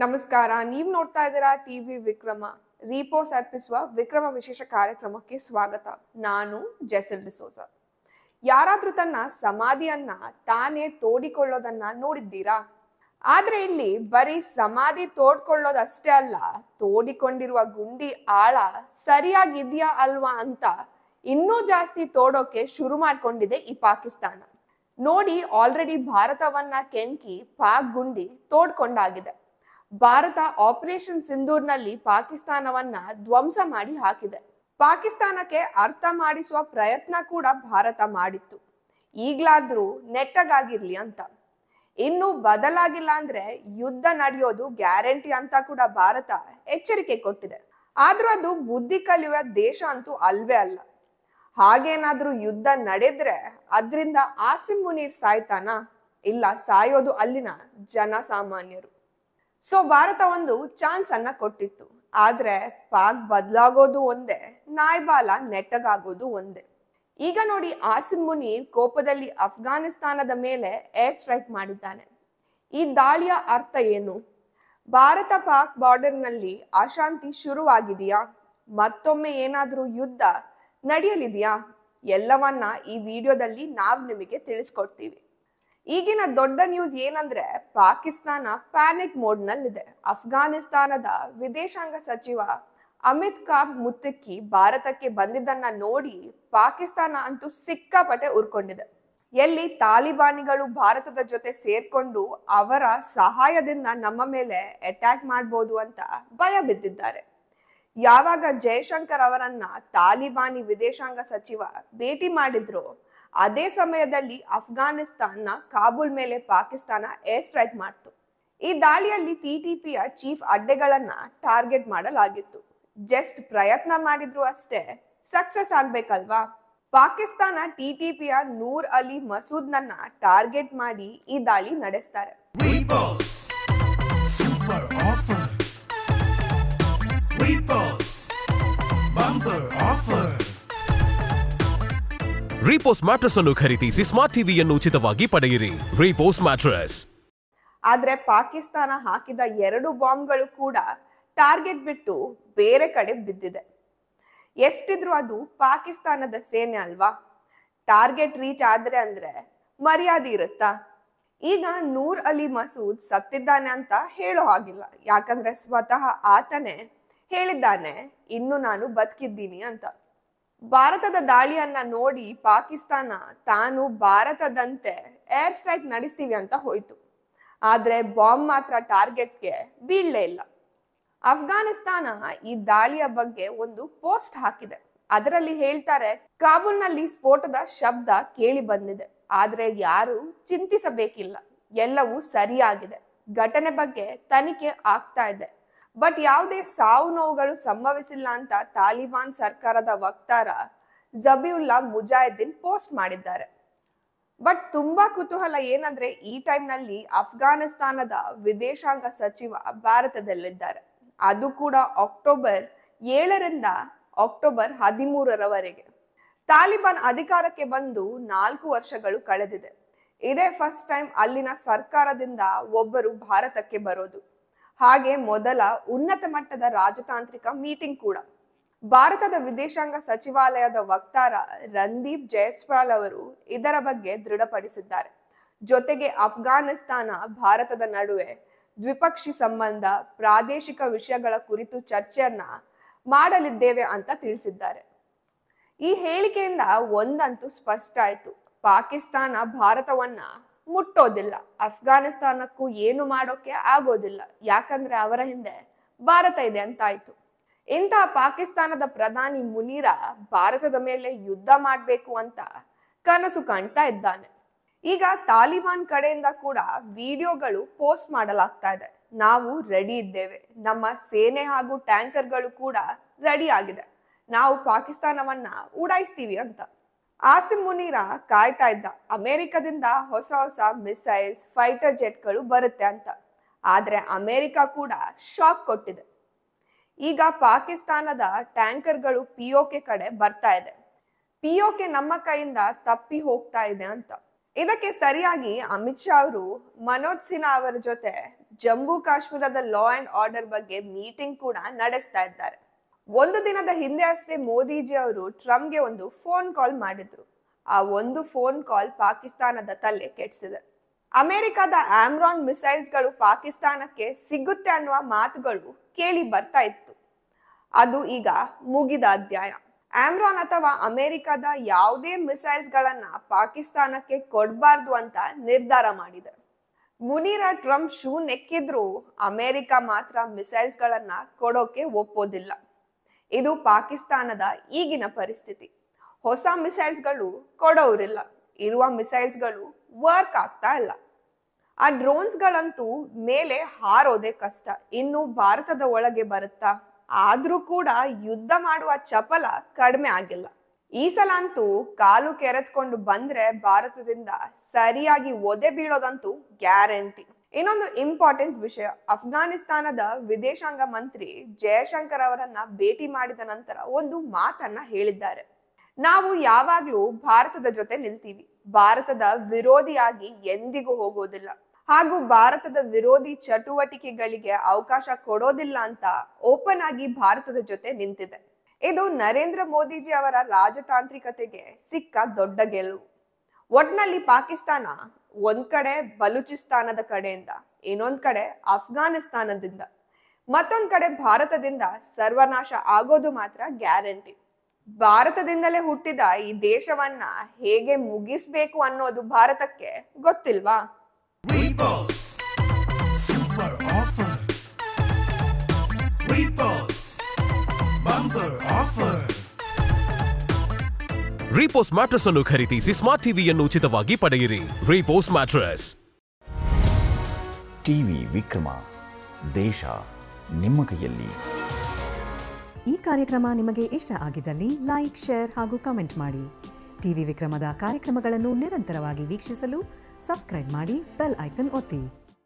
ನಮಸ್ಕಾರ. ನೀವು ನೋಡ್ತಾ ಇದ್ದೀರಾ ಟಿವಿ ವಿಕ್ರಮ. ರೀಪೋಸ್ ಅರ್ಪಿಸುವ ವಿಕ್ರಮ ವಿಶೇಷ ಕಾರ್ಯಕ್ರಮಕ್ಕೆ ಸ್ವಾಗತ. ನಾನು ಜೆಸಿಲ್ ಡಿಸೋಜಾ. ಯಾರಾದ್ರೂ ತನ್ನ ಸಮಾಧಿಯನ್ನ ತಾನೇ ತೋಡಿಕೊಳ್ಳೋದನ್ನ ನೋಡಿದ್ದೀರಾ? ಆದ್ರೆ ಇಲ್ಲಿ ಬರೀ ಸಮಾಧಿ ತೋಡ್ಕೊಳ್ಳೋದಷ್ಟೇ ಅಲ್ಲ, ತೋಡಿಕೊಂಡಿರುವ ಗುಂಡಿ ಆಳ ಸರಿಯಾಗಿದ್ಯಾ ಅಲ್ವಾ ಅಂತ ಇನ್ನೂ ಜಾಸ್ತಿ ತೋಡೋಕೆ ಶುರು ಮಾಡ್ಕೊಂಡಿದೆ ಈ ಪಾಕಿಸ್ತಾನ. ನೋಡಿ, ಆಲ್ರೆಡಿ ಭಾರತವನ್ನ ಕೆಣಕಿ ಪಾಕ್ ಗುಂಡಿ ತೋಡ್ಕೊಂಡಾಗಿದೆ. ಭಾರತ ಆಪರೇಷನ್ ಸಿಂಧೂರ್ನಲ್ಲಿ ಪಾಕಿಸ್ತಾನವನ್ನ ಧ್ವಂಸ ಮಾಡಿ ಹಾಕಿದೆ. ಪಾಕಿಸ್ತಾನಕ್ಕೆ ಅರ್ಥ ಮಾಡಿಸುವ ಪ್ರಯತ್ನ ಕೂಡ ಭಾರತ ಮಾಡಿತ್ತು. ಈಗ್ಲಾದ್ರೂ ನೆಟ್ಟಗಾಗಿರ್ಲಿ ಅಂತ. ಇನ್ನು ಬದಲಾಗಿಲ್ಲ ಅಂದ್ರೆ ಯುದ್ಧ ನಡೆಯೋದು ಗ್ಯಾರಂಟಿ ಅಂತ ಕೂಡ ಭಾರತ ಎಚ್ಚರಿಕೆ ಕೊಟ್ಟಿದೆ. ಆದ್ರೂ ಅದು ಬುದ್ಧಿ ಕಲಿಯುವ ದೇಶ ಅಂತೂ ಅಲ್ವೇ ಅಲ್ಲ. ಹಾಗೇನಾದ್ರೂ ಯುದ್ಧ ನಡೆದ್ರೆ ಅದ್ರಿಂದ ಆಸಿಮ್ ಮುನೀರ್ ಸಾಯ್ತಾನ? ಇಲ್ಲ, ಸಾಯೋದು ಅಲ್ಲಿನ ಜನಸಾಮಾನ್ಯರು. ಸೊ ಭಾರತ ಒಂದು ಚಾನ್ಸ್ ಅನ್ನ ಕೊಟ್ಟಿತ್ತು. ಆದ್ರೆ ಪಾಕ್ ಬದಲಾಗೋದು ಒಂದೇ, ನಾಯ್ಬಾಲ ನೆಟ್ಟಗಾಗೋದು ಒಂದೇ. ಈಗ ನೋಡಿ, ಆಸಿಮ್ ಮುನೀರ್ ಕೋಪದಲ್ಲಿ ಅಫ್ಘಾನಿಸ್ತಾನದ ಮೇಲೆ ಏರ್ ಸ್ಟ್ರೈಕ್ ಮಾಡಿದ್ದಾನೆ. ಈ ದಾಳಿಯ ಅರ್ಥ ಏನು? ಭಾರತ ಪಾಕ್ ಬಾರ್ಡರ್ ನಲ್ಲಿ ಅಶಾಂತಿ ಶುರುವಾಗಿದೆಯಾ? ಮತ್ತೊಮ್ಮೆ ಏನಾದ್ರೂ ಯುದ್ಧ ನಡೆಯಲಿದೆಯಾ? ಎಲ್ಲವನ್ನ ಈ ವಿಡಿಯೋದಲ್ಲಿ ನಾವು ನಿಮಗೆ ತಿಳಿಸ್ಕೊಡ್ತೀವಿ. ಈಗಿನ ದೊಡ್ಡ ನ್ಯೂಸ್ ಏನಂದ್ರೆ, ಪಾಕಿಸ್ತಾನ ಪ್ಯಾನಿಕ್ ಮೋಡ್ ನಲ್ಲಿದೆ. ಅಫ್ಘಾನಿಸ್ತಾನದ ವಿದೇಶಾಂಗ ಸಚಿವ ಅಮಿತ್ ಕಾಬ್ ಮುತ್ತಕ್ಕಿ ಭಾರತಕ್ಕೆ ಬಂದಿದ್ದನ್ನ ನೋಡಿ ಪಾಕಿಸ್ತಾನ ಅಂತೂ ಸಿಕ್ಕಾಪಟ್ಟೆ ಉರ್ಕೊಂಡಿದೆ. ಎಲ್ಲಿ ತಾಲಿಬಾನಿಗಳು ಭಾರತದ ಜೊತೆ ಸೇರ್ಕೊಂಡು ಅವರ ಸಹಾಯದಿಂದ ನಮ್ಮ ಮೇಲೆ ಅಟ್ಯಾಕ್ ಮಾಡ್ಬೋದು ಅಂತ ಭಯ ಬಿದ್ದಿದ್ದಾರೆ. ಯಾವಾಗ ಜಯಶಂಕರ್ ಅವರನ್ನ ತಾಲಿಬಾನಿ ವಿದೇಶಾಂಗ ಸಚಿವ ಭೇಟಿ ಮಾಡಿದ್ರು, ಅದೇ ಸಮಯದಲ್ಲಿ ಅಫ್ಘಾನಿಸ್ತಾನ ಕಾಬೂಲ್ ಮೇಲೆ ಪಾಕಿಸ್ತಾನ ಏರ್ ಸ್ಟ್ರೈಕ್ ಮಾಡ್ತು. ಈ ದಾಳಿಯಲ್ಲಿ ಟಿಟಿಪಿಯ ಚೀಫ್ ಅಡ್ಡೆಗಳನ್ನ ಟಾರ್ಗೆಟ್ ಮಾಡಲಾಗಿತ್ತು. ಜಸ್ಟ್ ಪ್ರಯತ್ನ ಮಾಡಿದ್ರು ಅಷ್ಟೇ, ಸಕ್ಸಸ್ ಆಗ್ಬೇಕಲ್ವಾ? ಪಾಕಿಸ್ತಾನ ಟಿಟಿಪಿಯ ನೂರ್ ಅಲಿ ಮಸೂದ್ ನನ್ನ ಟಾರ್ಗೆಟ್ ಮಾಡಿ ಈ ದಾಳಿ ನಡೆಸ್ತಾರೆ. ರೀಪೋಸ್ ಮ್ಯಾಟ್ರೆಸ್ ಅನ್ನು ಖರೀದಿಸಿ ಸ್ಮಾರ್ಟ್ ಟಿವಿಯನ್ನು ಉಚಿತವಾಗಿ ಪಡೆಯಿರಿ. ರೀಪೋಸ್ ಮ್ಯಾಟ್ರೆಸ್. ಆದ್ರೆ ಪಾಕಿಸ್ತಾನ ಹಾಕಿದ 2 ಬಾಂಬ್ಗಳು ಕೂಡ ಟಾರ್ಗೆಟ್ ಬಿಟ್ಟು ಬೇರೆ ಕಡೆ ಬಿದ್ದಿದೆ. ಎಷ್ಟಿದ್ರು ಅದು ಪಾಕಿಸ್ತಾನದ ಸೇನೆ ಅಲ್ವಾ? ಟಾರ್ಗೆಟ್ ರೀಚ್ ಆದ್ರೆ ಅಂದ್ರೆ ಮರ್ಯಾದೆ ಇರುತ್ತಾ? ಈಗ ನೂರ್ ಅಲಿ ಮಸೂದ್ ಸತ್ತಿದ್ದಾನೆ ಅಂತ ಹೇಳೋ ಹಾಗಿಲ್ಲ. ಯಾಕಂದ್ರೆ ಸ್ವತಃ ಆತನೇ ಹೇಳಿದ್ದಾನೆ, ಇನ್ನು ನಾನು ಬದುಕಿದ್ದೀನಿ ಅಂತ. ಭಾರತದ ದಾಳಿಯನ್ನ ನೋಡಿ ಪಾಕಿಸ್ತಾನ ತಾನು ಭಾರತದಂತೆ ಏರ್ ಸ್ಟ್ರೈಕ್ ನಡೆಸ್ತೀವಿ ಅಂತ ಹೋಯ್ತು. ಆದ್ರೆ ಬಾಂಬ್ ಮಾತ್ರ ಟಾರ್ಗೆಟ್ಗೆ ಬೀಳಲೇ ಇಲ್ಲ. ಅಫ್ಘಾನಿಸ್ತಾನ ಈ ದಾಳಿಯ ಬಗ್ಗೆ ಒಂದು ಪೋಸ್ಟ್ ಹಾಕಿದೆ. ಅದರಲ್ಲಿ ಹೇಳ್ತಾರೆ, ಕಾಬೂಲ್ನಲ್ಲಿ ಸ್ಫೋಟದ ಶಬ್ದ ಕೇಳಿ ಬಂದಿದೆ, ಆದ್ರೆ ಯಾರು ಚಿಂತಿಸಬೇಕಿಲ್ಲ, ಎಲ್ಲವೂ ಸರಿಯಾಗಿದೆ. ಘಟನೆ ಬಗ್ಗೆ ತನಿಖೆ ಆಗ್ತಾ ಇದೆ. ಬಟ್ ಯಾವುದೇ ಸಾವು ನೋವುಗಳು ಸಂಭವಿಸಿಲ್ಲ ಅಂತ ತಾಲಿಬಾನ್ ಸರ್ಕಾರದ ವಕ್ತಾರ ಜಬಿಯುಲ್ಲಾ ಮುಜಾಹಿದ್ದೀನ್ ಪೋಸ್ಟ್ ಮಾಡಿದ್ದಾರೆ. ಬಟ್ ತುಂಬಾ ಕುತೂಹಲ ಏನಂದ್ರೆ, ಈ ಟೈಮ್ ನಲ್ಲಿ ಅಫ್ಘಾನಿಸ್ತಾನದ ವಿದೇಶಾಂಗ ಸಚಿವ ಭಾರತದಲ್ಲಿದ್ದಾರೆ. ಅದು ಕೂಡ ಅಕ್ಟೋಬರ್ 7ರಿಂದ ಅಕ್ಟೋಬರ್ 13ರವರೆಗೆ. ತಾಲಿಬಾನ್ ಅಧಿಕಾರಕ್ಕೆ ಬಂದು 4 ವರ್ಷಗಳು ಕಳೆದಿದೆ. ಇದೇ ಫಸ್ಟ್ ಟೈಮ್ ಅಲ್ಲಿನ ಸರ್ಕಾರದಿಂದ ಒಬ್ಬರು ಭಾರತಕ್ಕೆ ಬರೋದು. ಹಾಗೆ ಮೊದಲ ಉನ್ನತ ಮಟ್ಟದ ರಾಜತಾಂತ್ರಿಕ ಮೀಟಿಂಗ್ ಕೂಡ. ಭಾರತದ ವಿದೇಶಾಂಗ ಸಚಿವಾಲಯದ ವಕ್ತಾರ ರಣದೀಪ್ ಜೈಸ್ವಾಲ್ ಅವರು ಇದರ ಬಗ್ಗೆ ದೃಢಪಡಿಸಿದ್ದಾರೆ. ಜೊತೆಗೆ ಅಫ್ಘಾನಿಸ್ತಾನ ಭಾರತದ ನಡುವೆ ದ್ವಿಪಕ್ಷಿ ಸಂಬಂಧ, ಪ್ರಾದೇಶಿಕ ವಿಷಯಗಳ ಕುರಿತು ಚರ್ಚೆಯನ್ನ ಮಾಡಲಿದ್ದೇವೆ ಅಂತ ತಿಳಿಸಿದ್ದಾರೆ. ಈ ಹೇಳಿಕೆಯಿಂದ ಒಂದಂತೂ ಸ್ಪಷ್ಟ ಆಯ್ತು, ಪಾಕಿಸ್ತಾನ ಭಾರತವನ್ನ ಮುಟ್ಟೋದಿಲ್ಲ, ಅಫ್ಘಾನಿಸ್ತಾನಕ್ಕೂ ಏನು ಮಾಡೋಕೆ ಆಗೋದಿಲ್ಲ. ಯಾಕಂದ್ರೆ ಅವರ ಹಿಂದೆ ಭಾರತ ಇದೆ ಅಂತ ಆಯ್ತು. ಇಂತಹ ಪಾಕಿಸ್ತಾನದ ಪ್ರಧಾನಿ ಮುನೀರ ಭಾರತದ ಮೇಲೆ ಯುದ್ಧ ಮಾಡ್ಬೇಕು ಅಂತ ಕನಸು ಕಾಣ್ತಾ ಇದ್ದಾನೆ. ಈಗ ತಾಲಿಬಾನ್ ಕಡೆಯಿಂದ ಕೂಡ ವಿಡಿಯೋಗಳು ಪೋಸ್ಟ್ ಮಾಡಲಾಗ್ತಾ ಇದೆ. ನಾವು ರೆಡಿ ಇದ್ದೇವೆ, ನಮ್ಮ ಸೇನೆ ಹಾಗೂ ಟ್ಯಾಂಕರ್ಗಳು ಕೂಡ ರೆಡಿ ಆಗಿದೆ, ನಾವು ಪಾಕಿಸ್ತಾನವನ್ನ ಉಡಾಯಿಸ್ತೀವಿ ಅಂತ. ಆಸಿಮ್ ಮುನೀರ ಕಾಯ್ತಾ ಇದ್ದ, ಅಮೆರಿಕದಿಂದ ಹೊಸ ಹೊಸ ಮಿಸೈಲ್ಸ್, ಫೈಟರ್ ಜೆಟ್ಗಳು ಬರುತ್ತೆ ಅಂತ. ಆದ್ರೆ ಅಮೆರಿಕ ಕೂಡ ಶಾಕ್ ಕೊಟ್ಟಿದೆ. ಈಗ ಪಾಕಿಸ್ತಾನದ ಟ್ಯಾಂಕರ್ಗಳು ಪಿಒಕೆ ಕಡೆ ಬರ್ತಾ ಇದೆ. ಪಿಒಕೆ ನಮ್ಮ ಕೈಯಿಂದ ತಪ್ಪಿ ಹೋಗ್ತಾ ಇದೆ ಅಂತ. ಇದಕ್ಕೆ ಸರಿಯಾಗಿ ಅಮಿತ್ ಶಾ ಅವರು ಮನೋಜ್ ಸಿನ್ಹಾ ಅವರ ಜೊತೆ ಜಮ್ಮು ಕಾಶ್ಮೀರದ ಲಾ ಅಂಡ್ ಆರ್ಡರ್ ಬಗ್ಗೆ ಮೀಟಿಂಗ್ ಕೂಡ ನಡೆಸ್ತಾ ಇದ್ದಾರೆ. ಒಂದು ದಿನದ ಹಿಂದೆ ಅಷ್ಟೇ ಮೋದಿಜಿ ಅವರು ಟ್ರಂಪ್ಗೆ ಒಂದು ಫೋನ್ ಕಾಲ್ ಮಾಡಿದ್ರು. ಆ ಒಂದು ಫೋನ್ ಕಾಲ್ ಪಾಕಿಸ್ತಾನದ ತಲೆ ಕೆಡಿಸಿದೆ. ಅಮೆರಿಕದ ಆಮ್ರಾನ್ ಮಿಸೈಲ್ಸ್ ಗಳು ಪಾಕಿಸ್ತಾನಕ್ಕೆ ಸಿಗುತ್ತೆ ಅನ್ನುವ ಮಾತುಗಳು ಕೇಳಿ ಬರ್ತಾ ಇತ್ತು. ಅದು ಈಗ ಮುಗಿದ ಅಧ್ಯಾಯ. ಆಮ್ರಾನ್ ಅಥವಾ ಅಮೆರಿಕದ ಯಾವುದೇ ಮಿಸೈಲ್ಸ್ ಗಳನ್ನ ಪಾಕಿಸ್ತಾನಕ್ಕೆ ಕೊಡಬಾರ್ದು ಅಂತ ನಿರ್ಧಾರ ಮಾಡಿದೆ. ಮುನೀರ ಟ್ರಂಪ್ ಶೂ ನೆಕ್ಕಿದ್ರು ಅಮೆರಿಕ ಮಾತ್ರ ಮಿಸೈಲ್ಸ್ ಗಳನ್ನ ಕೊಡೋಕೆ ಒಪ್ಪೋದಿಲ್ಲ. ಇದು ಪಾಕಿಸ್ತಾನದ ಈಗಿನ ಪರಿಸ್ಥಿತಿ. ಹೊಸ ಮಿಸೈಲ್ಸ್ ಗಳು ಕೊಡೋರಿಲ್ಲ, ಇರುವ ಮಿಸೈಲ್ಸ್ ಗಳು ವರ್ಕ್ ಆಗ್ತಾ ಇಲ್ಲ. ಆ ಡ್ರೋನ್ಸ್ ಗಳಂತೂ ಮೇಲೆ ಹಾರೋದೇ ಕಷ್ಟ, ಇನ್ನು ಭಾರತದ ಒಳಗೆ ಬರುತ್ತಾ? ಆದ್ರೂ ಕೂಡ ಯುದ್ಧ ಮಾಡುವ ಚಪಲ ಕಡಿಮೆ ಆಗಿಲ್ಲ. ಈ ಸಲ ಅಂತೂ ಕಾಲು ಕೆರೆತ್ಕೊಂಡು ಬಂದ್ರೆ ಭಾರತದಿಂದ ಸರಿಯಾಗಿ ಒದೆ ಬೀಳೋದಂತೂ ಗ್ಯಾರಂಟಿ. ಇನ್ನೊಂದು ಇಂಪಾರ್ಟೆಂಟ್ ವಿಷಯ, ಅಫ್ಘಾನಿಸ್ತಾನದ ವಿದೇಶಾಂಗ ಮಂತ್ರಿ ಜಯಶಂಕರ್ ಅವರನ್ನ ಭೇಟಿ ಮಾಡಿದ ನಂತರ ಒಂದು ಮಾತನ್ನ ಹೇಳಿದ್ದಾರೆ. ನಾವು ಯಾವಾಗ್ಲೂ ಭಾರತದ ಜೊತೆ ನಿಲ್ತೀವಿ, ಭಾರತದ ವಿರೋಧಿಯಾಗಿ ಎಂದಿಗೂ ಹೋಗೋದಿಲ್ಲ, ಹಾಗೂ ಭಾರತದ ವಿರೋಧಿ ಚಟುವಟಿಕೆಗಳಿಗೆ ಅವಕಾಶ ಕೊಡೋದಿಲ್ಲ ಅಂತ ಓಪನ್ ಆಗಿ ಭಾರತದ ಜೊತೆ ನಿಂತಿದೆ. ಇದು ನರೇಂದ್ರ ಮೋದಿಜಿ ಅವರ ರಾಜತಾಂತ್ರಿಕತೆಗೆ ಸಿಕ್ಕ ದೊಡ್ಡ ಗೆಲುವು. ಒಟ್ನಲ್ಲಿ ಪಾಕಿಸ್ತಾನ ಒಂದ್ ಕಡೆ ಬಲೂಚಿಸ್ತಾನದ ಕಡೆಯಿಂದ, ಇನ್ನೊಂದ್ ಕಡೆ ಅಫ್ಘಾನಿಸ್ತಾನದಿಂದ, ಮತ್ತೊಂದ್ ಕಡೆ ಭಾರತದಿಂದ ಸರ್ವನಾಶ ಆಗೋದು ಮಾತ್ರ ಗ್ಯಾರಂಟಿ. ಭಾರತದಿಂದಲೇ ಹುಟ್ಟಿದ ಈ ದೇಶವನ್ನ ಹೇಗೆ ಮುಗಿಸ್ಬೇಕು ಅನ್ನೋದು ಭಾರತಕ್ಕೆ ಗೊತ್ತಿಲ್ವಾ? Repos Super Offer Repos Bumper Offer Repose mattress ಅನ್ನು ಖರೀದಿಸಿ ಸ್ಮಾರ್ಟ್ ಟಿವಿಯನ್ನು ಉಚಿತವಾಗಿ ಪಡೆಯಿರಿ. ರೀಪೋಸ್ ಮ್ಯಾಟ್ರೆಸ್. ಟಿವಿ ವಿಕ್ರಮ, ದೇಶ ನಿಮ್ಮ ಕೈಯಲ್ಲಿ. ಈ ಕಾರ್ಯಕ್ರಮ ನಿಮಗೆ ಇಷ್ಟ ಆಗಿದ್ದಲ್ಲಿ ಲೈಕ್, ಶೇರ್ ಹಾಗೂ ಕಮೆಂಟ್ ಮಾಡಿ. ಟಿವಿ ವಿಕ್ರಮದ ಕಾರ್ಯಕ್ರಮಗಳನ್ನು ನಿರಂತರವಾಗಿ ವೀಕ್ಷಿಸಲು ಸಬ್ಸ್ಕ್ರೈಬ್ ಮಾಡಿ, ಬೆಲ್ ಐಕನ್ ಒತ್ತಿ.